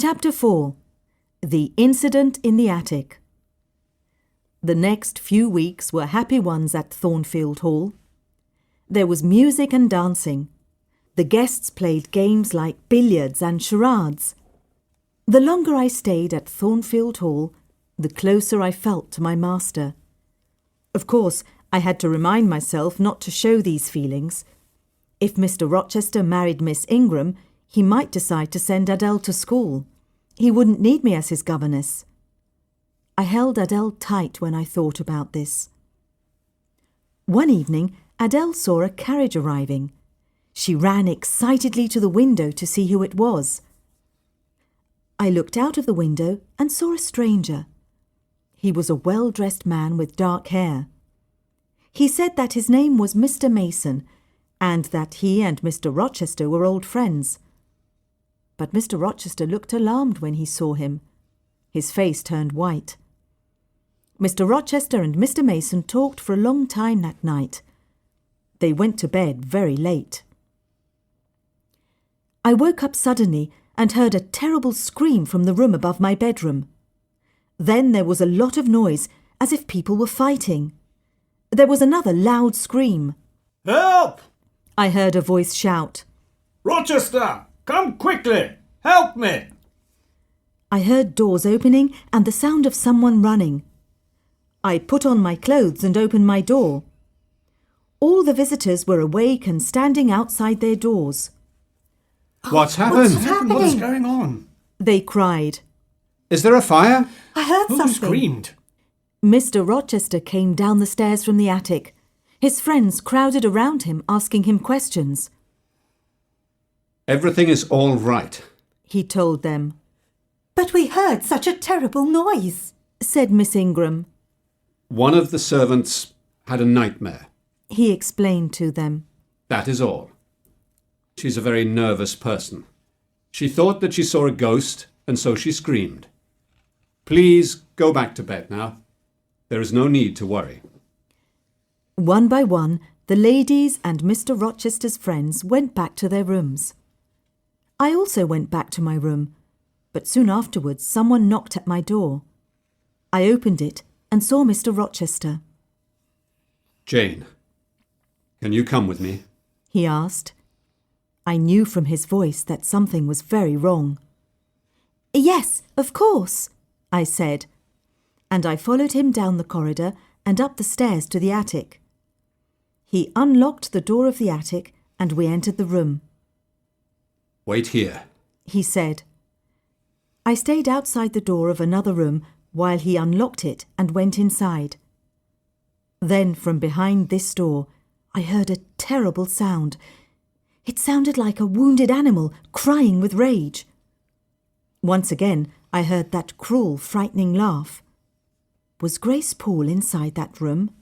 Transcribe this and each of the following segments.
Chapter 4. The Incident in the Attic. The next few weeks were happy ones at Thornfield Hall. There was music and dancing. The guests played games like billiards and charades. The longer I stayed at Thornfield Hall, the closer I felt to my master. Of course, I had to remind myself not to show these feelings. If Mr. Rochester married Miss Ingram, he might decide to send Adele to school. He wouldn't need me as his governess. I held Adele tight when I thought about this. One evening, Adele saw a carriage arriving. She ran excitedly to the window to see who it was. I looked out of the window and saw a stranger. He was a well-dressed man with dark hair. He said that his name was Mr. Mason, and that he and Mr. Rochester were old friends. But Mr. Rochester looked alarmed when he saw him. His face turned white. Mr. Rochester and Mr. Mason talked for a long time that night. They went to bed very late. I woke up suddenly and heard a terrible scream from the room above my bedroom. Then there was a lot of noise, as if people were fighting. There was another loud scream. "Help!" I heard a voice shout. "Rochester, come quickly! Help me!" I heard doors opening and the sound of someone running. I put on my clothes and opened my door. All the visitors were awake and standing outside their doors. What's happened? What's going on? They cried. Is there a fire? I heard Who something. screamed? Mr. Rochester came down the stairs from the attic. His friends crowded around him, asking him questions. Everything is all right. He told them. But we heard such a terrible noise, Said Miss Ingram. One of the servants had a nightmare. He explained to them. That is all. She's a very nervous person. She thought that she saw a ghost, and so she screamed. Please go back to bed now. There is no need to worry. One by one, the ladies and Mr. Rochester's friends went back to their rooms. I also went back to my room, but soon afterwards someone knocked at my door. I opened it and saw Mr. Rochester. Jane, can you come with me? He asked. I knew from his voice that something was very wrong. Yes, of course, I said, and I followed him down the corridor and up the stairs to the attic. He unlocked the door of the attic and we entered the room. Wait here. He said. I stayed outside the door of another room while he unlocked it and went inside. Then from behind this door I heard a terrible sound. It sounded like a wounded animal crying with rage. Once again I heard that cruel, frightening laugh. Was Grace Poole inside that room?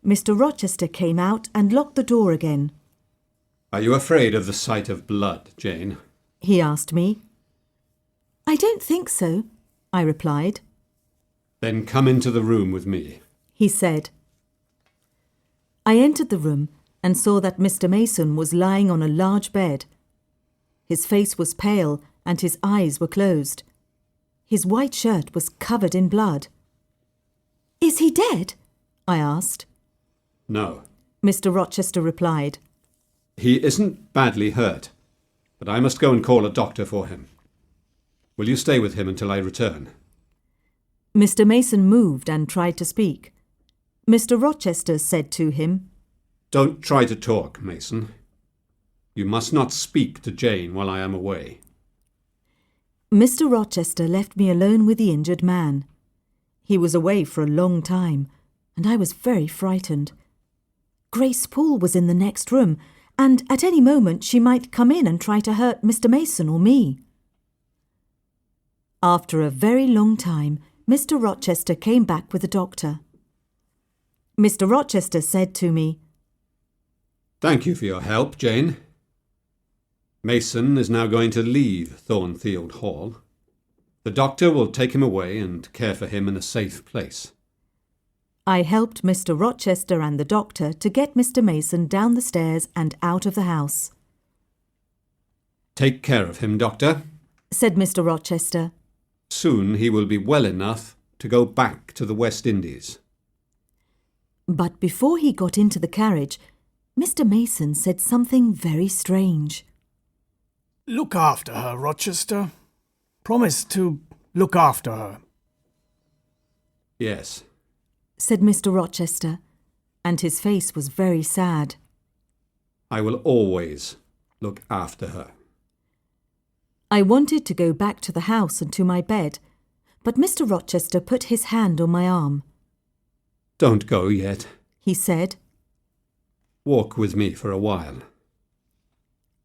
Mr. Rochester came out and locked the door again. Are you afraid of the sight of blood, Jane? He asked me. I don't think so, I replied. Then come into the room with me. He said. I entered the room and saw that Mr. Mason was lying on a large bed. His face was pale and his eyes were closed. His white shirt was covered in blood. Is he dead? I asked. No. Mr. Rochester replied. He isn't badly hurt, but I must go and call a doctor for him. Will you stay with him until I return? Mr. Mason moved and tried to speak. Mr. Rochester said to him, Don't try to talk, Mason. You must not speak to Jane while I am away. Mr. Rochester left me alone with the injured man. He was away for a long time, and I was very frightened. Grace Poole was in the next room, and at any moment she might come in and try to hurt Mr. Mason or me. After a very long time, Mr. Rochester came back with the doctor. Mr. Rochester said to me, Thank you for your help, Jane. Mason is now going to leave Thornfield Hall. The doctor will take him away and care for him in a safe place. I helped Mr. Rochester and the doctor to get Mr. Mason down the stairs and out of the house. Take care of him, Doctor, said Mr. Rochester. Soon he will be well enough to go back to the West Indies. But before he got into the carriage, Mr. Mason said something very strange. Look after her, Rochester. Promise to look after her. Yes, Said Mr. Rochester, and his face was very sad. I will always look after her. I wanted to go back to the house and to my bed, but Mr. Rochester put his hand on my arm. Don't go yet. He said. Walk with me for a while.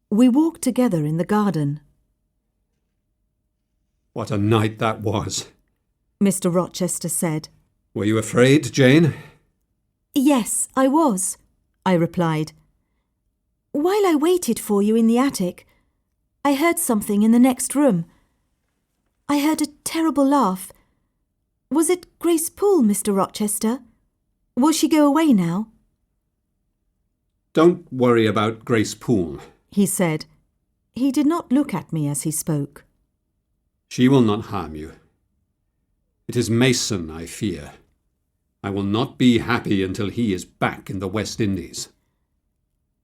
We walked together in the garden. What a night that was. Mr. Rochester said. Were you afraid, Jane? Yes, I was, I replied. While I waited for you in the attic, I heard something in the next room. I heard a terrible laugh. Was it Grace Poole, Mr. Rochester? Will she go away now? Don't worry about Grace Poole. He said. He did not look at me as he spoke. She will not harm you. It is Mason I fear. I will not be happy until he is back in the West Indies.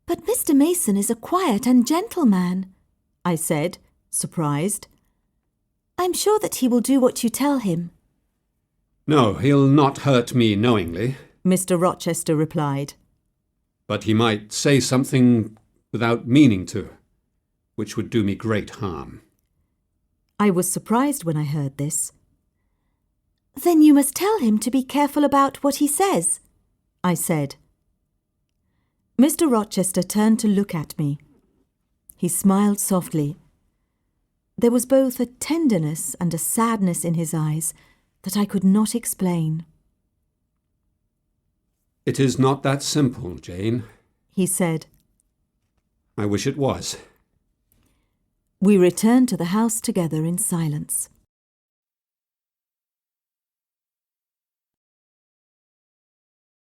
But Mr. Mason is a quiet and gentle man, I said, surprised. I'm sure that he will do what you tell him. No, he'll not hurt me knowingly. Mr. Rochester replied. But he might say something without meaning to, which would do me great harm. I was surprised when I heard this. Then you must tell him to be careful about what he says, I said. Mr. Rochester turned to look at me. He smiled softly. There was both a tenderness and a sadness in his eyes that I could not explain. It is not that simple, Jane, he said. I wish it was. We returned to the house together in silence.